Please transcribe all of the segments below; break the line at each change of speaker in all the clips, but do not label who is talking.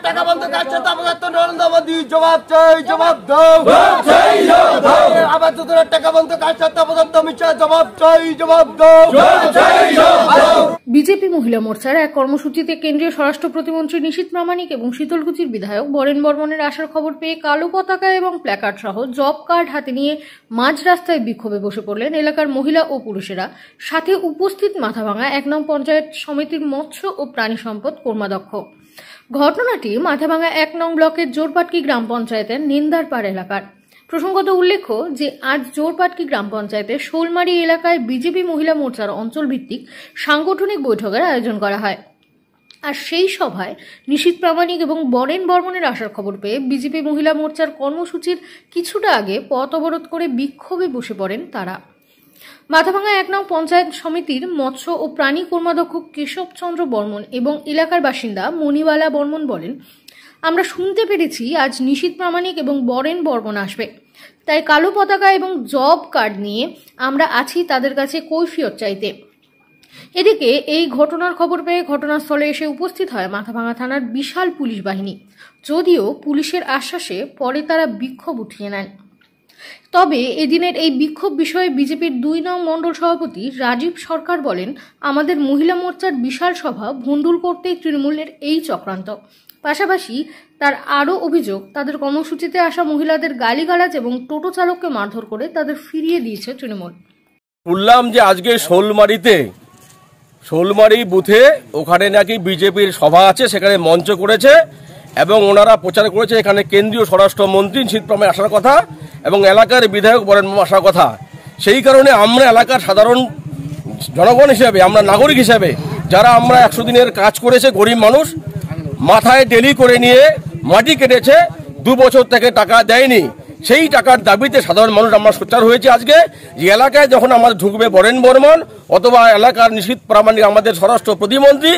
টাকা বন্ধ কাজ করতে আমাদের তো নরেন্দ্র মোদী জবাব চাই, জবাব দাও। আবাস যোজনার টাকা বন্ধ কাজ করতে আমাদের তো অমিত শাহ জবাব চাই, জবাব দাও।
বিজেপি মহিলা মোর্চার এক কর্মসূচিতে কেন্দ্রীয় স্বরাষ্ট্র প্রতিমন্ত্রী নিশীথ প্রামাণিক এবং শীতলকুচির বিধায়ক বরেন বর্মনের আসার খবর পেয়ে কালো পতাকা এবং প্ল্যাকার্ড সহ জব কার্ড হাতে নিয়ে মাঝ রাস্তায় বিক্ষোভে বসে পড়লেন এলাকার মহিলা ও পুরুষেরা। সাথে উপস্থিত মাথাভাঙা ১ নং পঞ্চায়েত সমিতির মৎস্য ও প্রাণী সম্পদ কর্মাধ্যক্ষ। ঘটনাটি মাথাভাঙা ১ নং ব্লকের জোরপাটকি গ্রাম পঞ্চায়েতের নিন্দারপাড় এলাকার। প্রসঙ্গত উল্লেখ্য যে আজ জোরপাটকি গ্রাম পঞ্চায়েতের শোলমারি এলাকায় বিজেপি মহিলা মোর্চার অঞ্চল ভিত্তিক সাংগঠনিক বৈঠকের আয়োজন করা হয়। আর সেই সভায় নিশীথ প্রামাণিক এবং বরেন বর্মনের আসার খবর পেয়ে বিজেপি মহিলা মোর্চার কর্মসূচির কিছুটা আগে পথ অবরোধ করে বিক্ষোভে বসে পড়েন তারা। মাথাভাঙা ১ নং পঞ্চায়েত সমিতির মৎস্য ও প্রাণী কর্মাধ্যক্ষ কেশব চন্দ্র বর্মন এবং এলাকার বাসিন্দা মণিবালা বর্মন বলেন, আমরা শুনতে পেরেছি আজ নিশীথ প্রামাণিক এবং বরেন বর্মন আসবে, তাই কালো পতাকা এবং জব কার্ড নিয়ে আমরা আছি তাদের কাছে কৈফিয়ত চাইতে। এদিকে এই ঘটনার খবর পেয়ে ঘটনাস্থলে এসে উপস্থিত হয় মাথাভাঙা থানার বিশাল পুলিশ বাহিনী, যদিও পুলিশের আশ্বাসে পরে তারা বিক্ষোভ উঠিয়ে নেন। তবে এদিনের এই বিক্ষোভ বিষয়ে বিজেপির ২ নং মণ্ডল সভাপতি রাজীব সরকার বলেন, আমাদের মহিলা মোর্চার বিশাল সভা ভণ্ডুল করতেই তৃণমূলের এই চক্রান্ত। পাশাপাশি তার আরও অভিযোগ, তাদের কর্মসূচিতে আসা মহিলাদের গালিগালাজ এবং টোটো চালককে মারধর করে তাদের ফিরিয়ে দিয়েছে তৃণমূল।
শুনলাম যে আজকে শোলমারি বুথে ওখানে নাকি বিজেপির সভা আছে, সেখানে মঞ্চ করেছে এবং ওনারা প্রচার করেছে এখানে কেন্দ্রীয় স্বরাষ্ট্রমন্ত্রী নিশীথ প্রামাণিক আসার কথা এবং এলাকার বিধায়ক বরেন বর্মন আসার কথা। সেই কারণে আমরা এলাকার সাধারণ জনগণ হিসাবে, আমরা নাগরিক হিসাবে যারা আমরা ১০০ দিনের কাজ করেছে, গরিব মানুষ মাথায় ডেলি করে নিয়ে মাটি কেটেছে, ২ বছর থেকে টাকা দেয়নি, সেই টাকার দাবিতে সাধারণ মানুষ আমরা সোচ্চার হয়েছে আজকে যে এলাকায় যখন আমাদের ঢুকবে বরেন বর্মন অথবা এলাকার নিশীথ প্রামাণিক আমাদের স্বরাষ্ট্র প্রতিমন্ত্রী,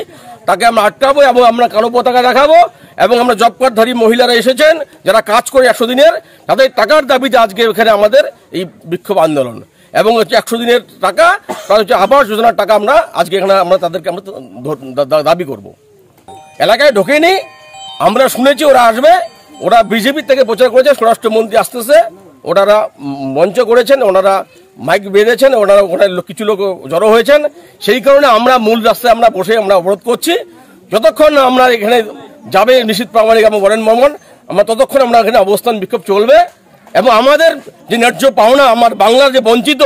তাকে আমরা আটকাবো এবং আমরা কালো পতাকা দেখাবো এবং আমরা জব কার্ডধারী মহিলারা এসেছেন যারা কাজ করে ১০০ দিনের, তাদের টাকার দাবিতে আজকে এখানে আমাদের এই বিক্ষোভ আন্দোলন এবং হচ্ছে ১০০ দিনের টাকা, তার হচ্ছে আবাস যোজনার টাকা আমরা আজকে এখানে আমরা তাদেরকে আমরা দাবি করব। এলাকায় ঢোকেনি, আমরা শুনেছি ওরা আসবে, ওরা বিজেপির থেকে প্রচার করেছে স্বরাষ্ট্রমন্ত্রী আসতেছে, ওনারা মঞ্চ করেছেন, ওনারা মাইক বেঁধেছেন, ওনারা কিছু লোক জড়ো হয়েছেন। সেই কারণে আমরা মূল রাস্তায় আমরা বসে আমরা অবরোধ করছি। যতক্ষণ আমরা এখানে যাবে নিশীথ প্রামাণিক এবং বরেন বর্মন, আমরা ততক্ষণ আমরা এখানে অবস্থান বিক্ষোভ চলবে এবং আমাদের যে ন্যায্য পাওনা, আমার বাংলার যে বঞ্চিত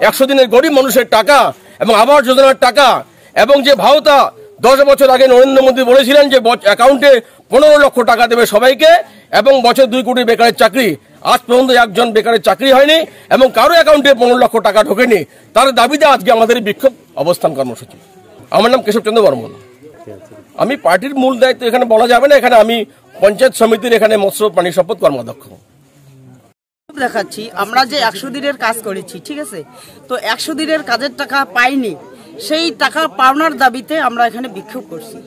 ১০০ দিনের গরিব মানুষের টাকা এবং আবাস যোজনার টাকা এবং যে ভাওতা ১০ বছর আগে নরেন্দ্র মোদী বলেছিলেন যে অ্যাকাউন্টে ১৫ লক্ষ টাকা দেবে সবাইকে এবং বছর ২ কোটি বেকারের চাকরি, আজ পর্যন্ত একজন বেকারের চাকরি হয়নি এবং কারো অ্যাকাউন্টে ১৫ লক্ষ টাকা ঢোকেনি। তার দাবিতে আজকে আমাদের বিক্ষোভ অবস্থান কর্মসূচি। আমার নাম কেশব চন্দ্র বর্মন। আমি পার্টির মূল দায়িত্ব এখানে বলা যাবে না, এখানে আমি পঞ্চায়েত সমিতির এখানে মৎস্য প্রাণী সম্পদ কর্মাধ্যক্ষ।
দেখাচ্ছি আমরা যে ১০০ দিনের কাজ করেছি, ঠিক আছে, তো ১০০ দিনের কাজের টাকা পাইনি, সেই টাকা পাওনার দাবিতে আমরা এখানে বিক্ষোভ করছি।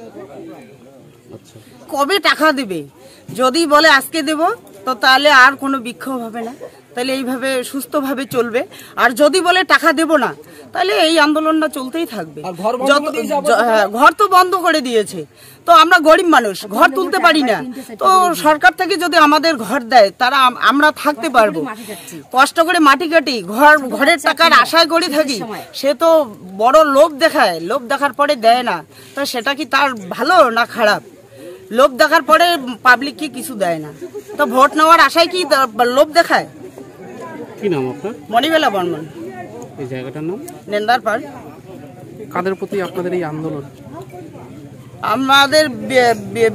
কবে টাকা দেবে? যদি বলে আজকে দেব, তো তাহলে আর কোনো বিক্ষোভ হবে না, তাহলে এইভাবে সুস্থভাবে চলবে। আর যদি বলে টাকা দেব না, তাহলে এই আন্দোলনটা চলতেই থাকবে। ঘর তো বন্ধ করে দিয়েছে, তো আমরা গরিব মানুষ, ঘর তুলতে পারি না, তো সরকার থেকে যদি আমাদের ঘর দেয় তারা আমরা থাকতে পারবো। কষ্ট করে মাটি কাটি ঘরের টাকার আশায় করে থাকি, সে তো বড় লোভ দেখায়, লোভ দেখার পরে দেয় না, তো সেটা কি তার ভালো না খারাপ? লোভ দেখার পরে পাবলিক কি কিছু দেয় না, তো ভোট নেওয়ার আশায় কি লোভ দেখায়?
কি নাম আপনার?
মণিবালা বর্মন।
এই জায়গাটার নাম
নিন্দারপাড়।
কাদের প্রতি আপনাদের এই আন্দোলন?
আমাদের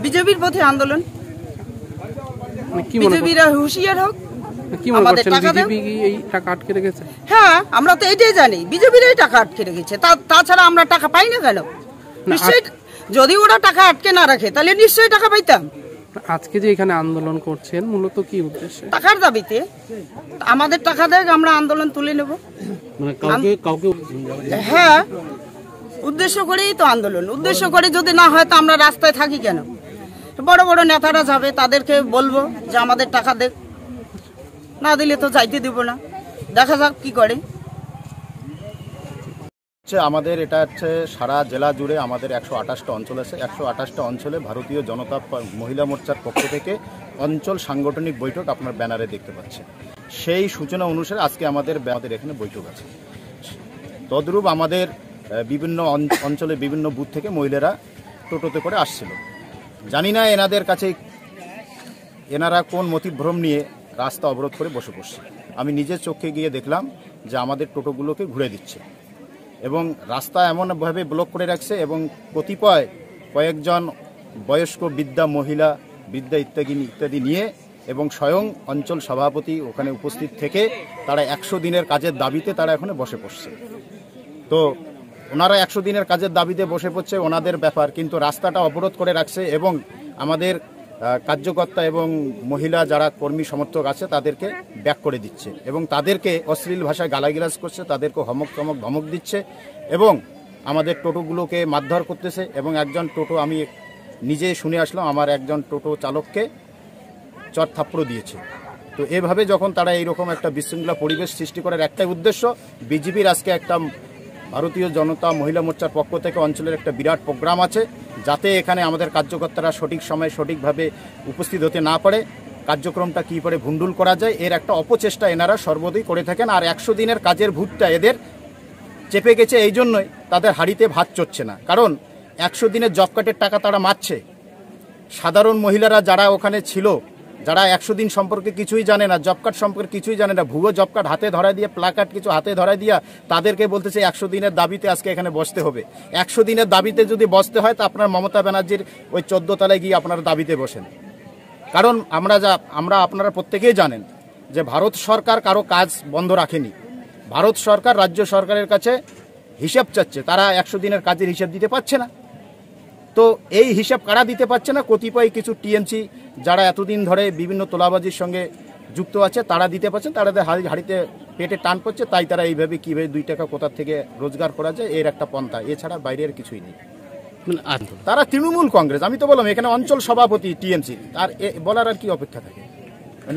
বিজেপির প্রতি আন্দোলন। বিজেপিরা হুঁশিয়ার হোক, আমাদের টাকা দেব।
বিজেপি এই টাকা আটকে রেখেছে?
হ্যাঁ, আমরা তো এটাই জানি, বিজেপিরাই টাকা আটকে রেখেছে, তাছাড়া আমরা টাকা পাই না কেন? নিশ্চয়ই যদি ওরা টাকা আটকে না রাখে তাহলে নিশ্চয়ই টাকা পাইতাম।
আজকে যে এখানে আন্দোলন করছেন মূলত কি উদ্দেশ্যে?
টাকার দাবিতে। আমাদের টাকা দেখ, আমরা আন্দোলন তুলে নেব। হ্যাঁ, উদ্দেশ্য করেই তো আন্দোলন। উদ্দেশ্য করে যদি না হয় তো আমরা রাস্তায় থাকি কেন? বড় বড় নেতারা যাবে, তাদেরকে বলবো যে আমাদের টাকা দেখ, না দিলে তো যাইতে দেব না, দেখা যাক কি করে।
আমাদের এটা হচ্ছে সারা জেলা জুড়ে আমাদের 128টা অঞ্চল আছে। 128টা অঞ্চলে ভারতীয় জনতা মহিলা মোর্চার পক্ষ থেকে অঞ্চল সাংগঠনিক বৈঠক আপনার ব্যানারে দেখতে পাচ্ছেন। সেই সূচনা অনুসারে আজকে আমাদের এখানে বৈঠক আছে। তদ্রূপ আমাদের বিভিন্ন অঞ্চলে বিভিন্ন বুথ থেকে মহিলারা টোটোতে করে আসছিল। জানি না এনারা কোন মতিভ্রম নিয়ে রাস্তা অবরোধ করে বসে পড়ছে। আমি নিজের চোখে গিয়ে দেখলাম যে আমাদের টোটোগুলোকে ঘুরে দিচ্ছে এবং রাস্তা এমনভাবে ব্লক করে রাখছে এবং কয়েকজন বয়স্ক মহিলা ইত্যাদি নিয়ে এবং স্বয়ং অঞ্চল সভাপতি ওখানে উপস্থিত থেকে তারা 100 দিনের কাজের দাবিতে তারা এখানে বসে পড়ছে। তো ওনারা 100 দিনের কাজের দাবিতে বসে পড়ছে ওনাদের ব্যাপার, কিন্তু রাস্তাটা অবরোধ করে রাখছে এবং আমাদের কার্যকর্তা এবং মহিলা যারা কর্মী সমর্থক আছে তাদেরকে ব্যাক করে দিচ্ছে এবং তাদেরকে অশ্লীল ভাষায় গালাগালাজ করছে, তাদেরকে ধমক দিচ্ছে এবং আমাদের টোটোগুলোকে মারধর করতেছে। এবং একজন টোটো, আমি নিজে শুনে আসলাম, আমার একজন টোটো চালককে চর থাপ্পড় দিয়েছে। তো এভাবে যখন তারা এইরকম একটা বিশৃঙ্খলা পরিবেশ সৃষ্টি করার একটাই উদ্দেশ্য, বিজেপির আজকে একটা ভারতীয় জনতা মহিলা মোর্চার পক্ষ থেকে অঞ্চলের একটা বিরাট প্রোগ্রাম আছে, যাতে এখানে আমাদের কার্যকর্তারা সঠিক সময়ে সঠিকভাবে উপস্থিত হতে না পারে, কার্যক্রমটা কী করে ভুন্ডুল করা যায় এর একটা অপচেষ্টা এনারা সর্বদাই করে থাকেন। আর 100 দিনের কাজের ভূতটা এদের চেপে গেছে, এই জন্যই তাদের হাড়িতে ভাত চড়ছে না। কারণ 100 দিনের জব কার্ডের টাকা তারা মারছে। সাধারণ মহিলারা যারা ওখানে ছিল, যারা 100 দিন সম্পর্কে কিছুই জানে না, জব কার্ড সম্পর্কে কিছুই জানে না, ভুয়ো জব কার্ড হাতে ধরায় দিয়ে, প্লাকার্ড কিছু হাতে ধরায় দিয়া তাদেরকে বলতেছে 100 দিনের দাবিতে আজকে এখানে বসতে হবে। 100 দিনের দাবিতে যদি বসতে হয় তা আপনার মমতা ব্যানার্জির ওই 14 তলায় গিয়ে আপনারা দাবিতে বসেন। কারণ আমরা আপনারা প্রত্যেকেই জানেন যে ভারত সরকার কারো কাজ বন্ধ রাখেনি। ভারত সরকার রাজ্য সরকারের কাছে হিসাব চাচ্ছে, তারা 100 দিনের কাজের হিসাব দিতে পারছে না। তো এই হিসাব কারা দিতে পারছে না? কতিপয় কিছু টিএমসি যারা এতদিন ধরে বিভিন্ন তোলাবাজির সঙ্গে যুক্ত আছে তারা দিতে পারছেন, তাদের হাড়িতে পেটে টান পড়ছে, তাই তারা এইভাবে কীভাবে 2 টাকা কোথা থেকে রোজগার করা যায় এর একটা পন্থা, এছাড়া বাইরের কিছুই নেই। তারা তৃণমূল কংগ্রেস, আমি তো বললাম এখানে অঞ্চল সভাপতি টিএমসি, আর বলার আর কি অপেক্ষা থাকে?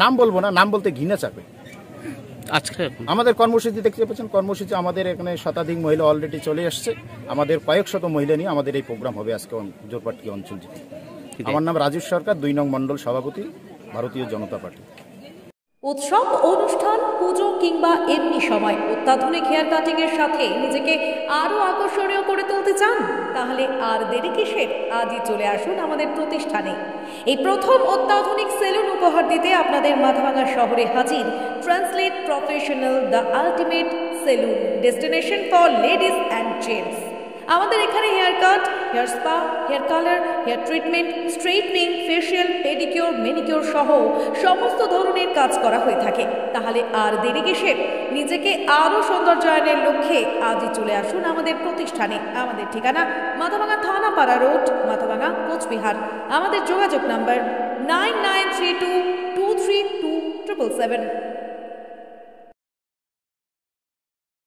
নাম বলবো না, নাম বলতে ঘৃণা চাপে। আজকে আমাদের কর্মসূচি দেখতে পাচ্ছেন, কর্মসূচি আমাদের এখানে শতাধিক মহিলা অলরেডি চলে আসছে। আমাদের কয়েক শত মহিলা নিয়ে আমাদের এই প্রোগ্রাম হবে আজকে জোরপাটকি অঞ্চল। আমার নাম রাজীব সরকার, 2 নং মণ্ডল সভাপতি, ভারতীয় জনতা পার্টি।
উৎসব, অনুষ্ঠান, পুজো কিংবা এমনি সময় অত্যাধুনিক হেয়ার কাটিং এর সাথে নিজেকে আরো আকর্ষণীয় করে তুলতে চান? তাহলে আর দেরি কিসের? আজই চলে আসুন আমাদের প্রতিষ্ঠানে। এই প্রথম অত্যাধুনিক সেলুন উপহার দিতে আপনাদের মাথাভাঙা শহরে হাজির translate professional, the ultimate salon, destination for ladies and gents. আমাদের এখানে hair cut, hair spa, hair colour, hair treatment, straightening, facial, pedicure, manicure সহ সমস্ত ধরনের কাজ করা হয়ে থাকে। তাহলে আর দেরি কিসের? নিজেকে আরও সৌন্দর্যায়নের লক্ষ্যে আজই চলে আসুন আমাদের প্রতিষ্ঠানে। আমাদের ঠিকানা মাথাভাঙা থানাপাড়া রোড, মাথাভাঙা, কোচবিহার। আমাদের যোগাযোগ নাম্বার 9932232777।